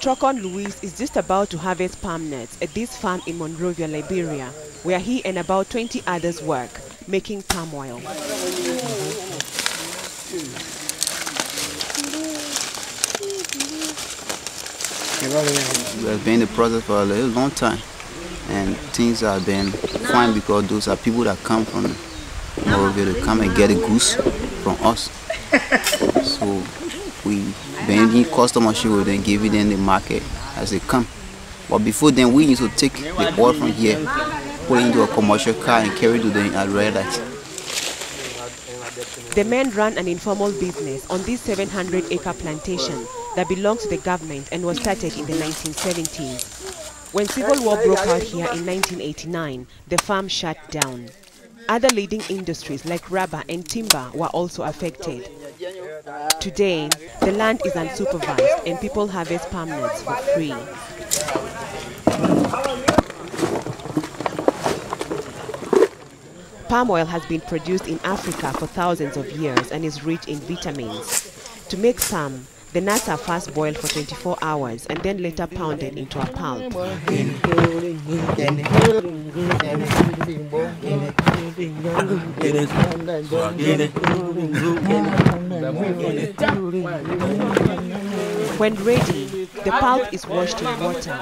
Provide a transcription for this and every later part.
Trocon Luis is just about to harvest palm nuts at this farm in Monrovia, Liberia, where he and about 20 others work, making palm oil. We have been in the process for a little long time, and things have been fine because those are people that come from Monrovia to come and get a goose from us. So we bring in customers, she will then give it in the market as they come. But before then, we used to take the oil from here, put it into a commercial car and carry it to the red light. The men run an informal business on this 700-acre plantation that belongs to the government and was started in the 1970s. When civil war broke out here in 1989, the farm shut down. Other leading industries like rubber and timber were also affected. Today, the land is unsupervised and people harvest palm nuts for free. Palm oil has been produced in Africa for thousands of years and is rich in vitamins. To make palm, the nuts are first boiled for 24 hours and then later pounded into a pulp. When ready, the pulp is washed in water.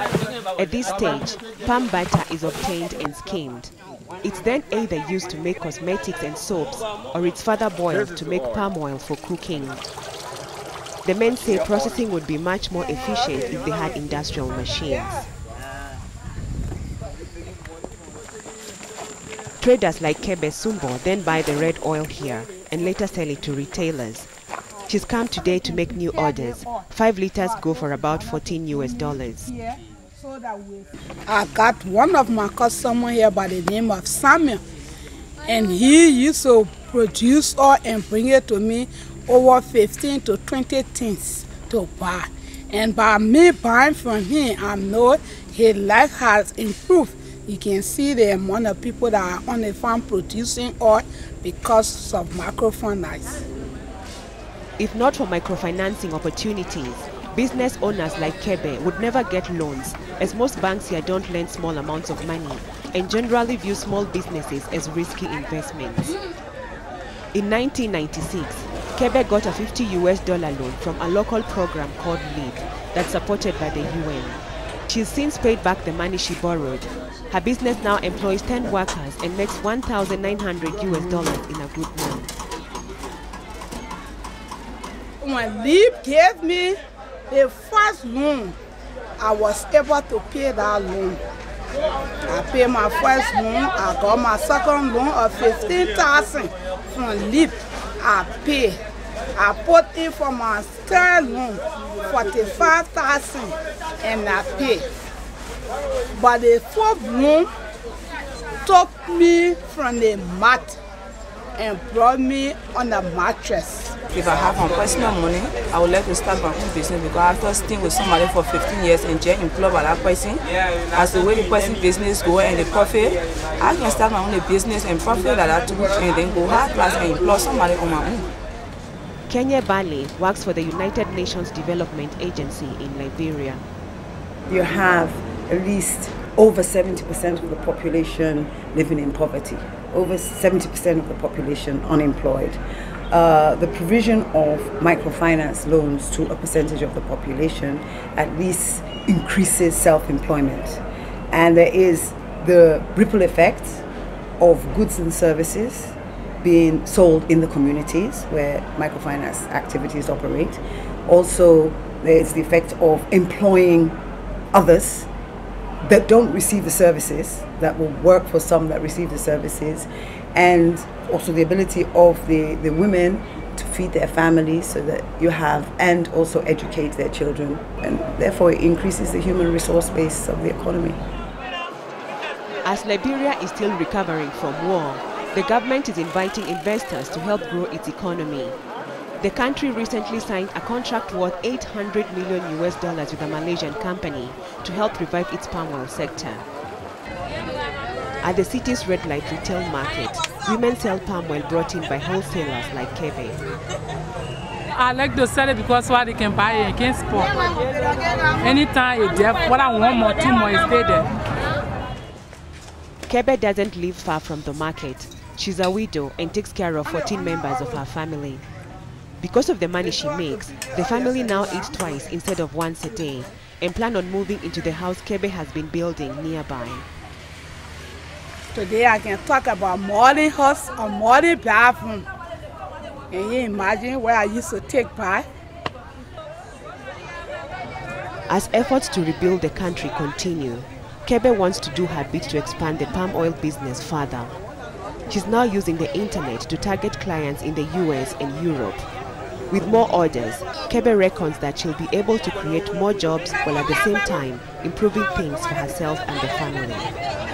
At this stage, palm butter is obtained and skimmed. It's then either used to make cosmetics and soaps, or it's further boiled to make palm oil for cooking. The men say processing would be much more efficient if they had industrial machines. Traders like Kebe Sumbo then buy the red oil here and later sell it to retailers. She's come today to make new orders. 5 liters go for about $14 US. I got one of my customers here by the name of Samuel, and he used to produce oil and bring it to me over 15 to 20 things to buy. And by me buying from him, I know his life has improved. You can see the amount of people that are on the farm producing oil because of microfinance. If not for microfinancing opportunities, business owners like Kebe would never get loans, as most banks here don't lend small amounts of money and generally view small businesses as risky investments. In 1996, Kebe got a $50 US loan from a local program called LEAD that's supported by the UN. She's since paid back the money she borrowed. Her business now employs 10 workers and makes $1,900 US in a good month. When LEAD gave me the first loan, I was able to pay that loan. I paid my first loan, I got my second loan of $15,000 from LEAD. I paid. I put in for my third loan $45,000 and I paid. But the fourth loan took me from the mat and brought me on the mattress. If I have my personal money, I would like to start my own business because after staying with somebody for 15 years and getting employed by that person, as the way the person business go and the profit, I can start my own business and profit like that too, and then go hard class and employ somebody on my own. Kenya Bale works for the United Nations Development Agency in Liberia. You have at least over 70% of the population living in poverty, over 70% of the population unemployed. The provision of microfinance loans to a percentage of the population at least increases self-employment. And there is the ripple effect of goods and services being sold in the communities where microfinance activities operate. Also, there is the effect of employing others that don't receive the services, that will work for some that receive the services, and also the ability of the women to feed their families so that you have, and also educate their children, and therefore it increases the human resource base of the economy. As Liberia is still recovering from war, the government is inviting investors to help grow its economy. The country recently signed a contract worth $800 million US with a Malaysian company to help revive its palm oil sector. At the city's red light retail market, women sell palm oil brought in by wholesalers like Kebe. I like to sell it because what they can buy it against sport. Anytime it's there, what I want more, 2 more, is stay there. Kebe doesn't live far from the market. She's a widow and takes care of 14 members of her family. Because of the money she makes, the family now eats twice instead of once a day and plan on moving into the house Kebe has been building nearby. Today I can talk about modern house or modern bathroom. Can you imagine where I used to take part? As efforts to rebuild the country continue, Kebe wants to do her bit to expand the palm oil business further. She's now using the internet to target clients in the US and Europe. With more orders, Kebe reckons that she'll be able to create more jobs while at the same time improving things for herself and the family.